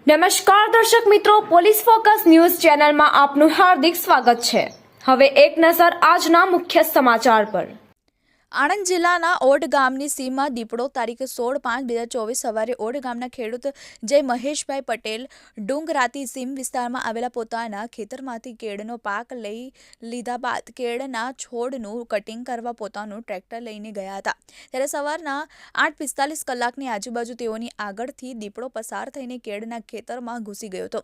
નમસ્કાર દર્શક મિત્રો, પોલીસ ફોકસ ન્યૂઝ ચેનલમાં આપનું હાર્દિક સ્વાગત છે। હવે એક નજર આજના મુખ્ય સમાચાર પર। આણંદ જિલ્લાના ઓડ ગામની સીમમાં દીપડો તારીખ 16/5/2024 સવારે ઓડ ગામના ખેડૂત જય મહેશભાઈ પટેલ ડુંગરાતી સીમ વિસ્તારમાં આવેલા પોતાના ખેતરમાંથી કેળનો પાક લઈ લીધા બાદ કેળના છોડનું કટિંગ કરવા પોતાનું ટ્રેક્ટર લઈને ગયા હતા। ત્યારે સવારના 8:45 કલાકની આજુબાજુ તેઓની આગળથી દીપડો પસાર થઈને કેળના ખેતરમાં ઘૂસી ગયો હતો।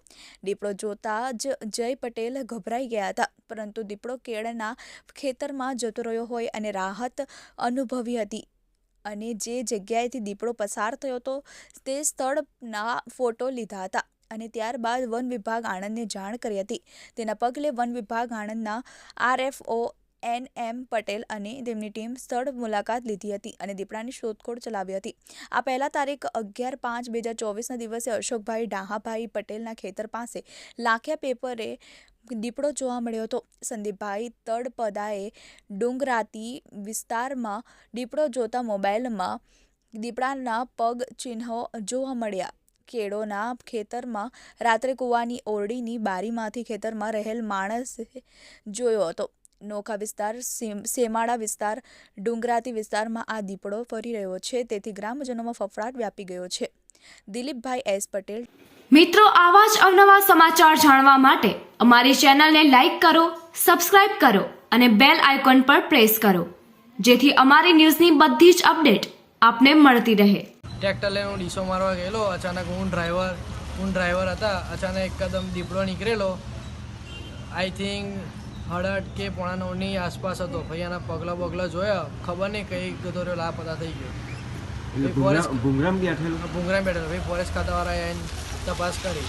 દીપડો જોતા જ જય પટેલ ગભરાઈ ગયા હતા, પરંતુ દીપડો કેળના ખેતરમાં જતો રહ્યો હોય અને રાહત અનુભવી હતી અને જે જગ્યાએથી દીપડો પસાર થયો હતો તે સ્થળના ફોટો લીધા હતા અને ત્યારબાદ વન વિભાગ આણંદને જાણ કરી હતી। તેના પગલે વન વિભાગ આણંદના RFO NM પટેલ અને તેમની ટીમ સ્થળ મુલાકાત લીધી હતી અને દીપડાની શોધખોળ ચલાવી હતી। આ પહેલા તારીખ 11/5/2024ના દિવસે અશોકભાઈ ડાહાભાઈ પટેલના ખેતર પાસે લાખિયા પેપરે દીપડો જોવા મળ્યો હતો। સંદીપભાઈ તળપદાએ ડુંગરાતી વિસ્તારમાં દીપડો જોતા મોબાઈલમાં દીપડાના પગ ચિહ્નો જોવા મળ્યા। કેળોના ખેતરમાં રાત્રે કૂવાની ઓરડીની બારીમાંથી ખેતરમાં રહેલ માણસે જોયો હતો। નોખા વિસ્તાર, સેમાડા વિસ્તાર, ડુંગરાતી વિસ્તારમાં આ દીપડો ફરી રહ્યો છે, તેથી ગ્રામજનોમાં ફફડાટ વ્યાપી ગયો છે। દિલીપભાઈ S પટેલ। મિત્રો, આવા જ અવનવા સમાચાર જાણવા માટે અમારી ચેનલને લાઈક કરો, સબસ્ક્રાઇબ કરો અને બેલ આઇકોન પર પ્રેસ કરો, જેથી અમારી ન્યૂઝની બધી જ અપડેટ આપને મળતી રહે। ટ્રેક્ટર લઈને હું ડીસો મારવા ગયેલો, અચાનક હું ડ્રાઈવર હતા। અચાનક એકદમ દીપડો નીકળેલો, આઈ થિંક 8:30 કે 9:45ની આસપાસ હતો। ભાઈ એના પગલા જોયા, ખબર નહીં કઈ ગતો રહ્યો, લાપતા થઈ ગયો। ભૂંગરામ બેઠેલો ભાઈ ફોરેસ્ટ ખાતાવાળાએ તપાસ કરી।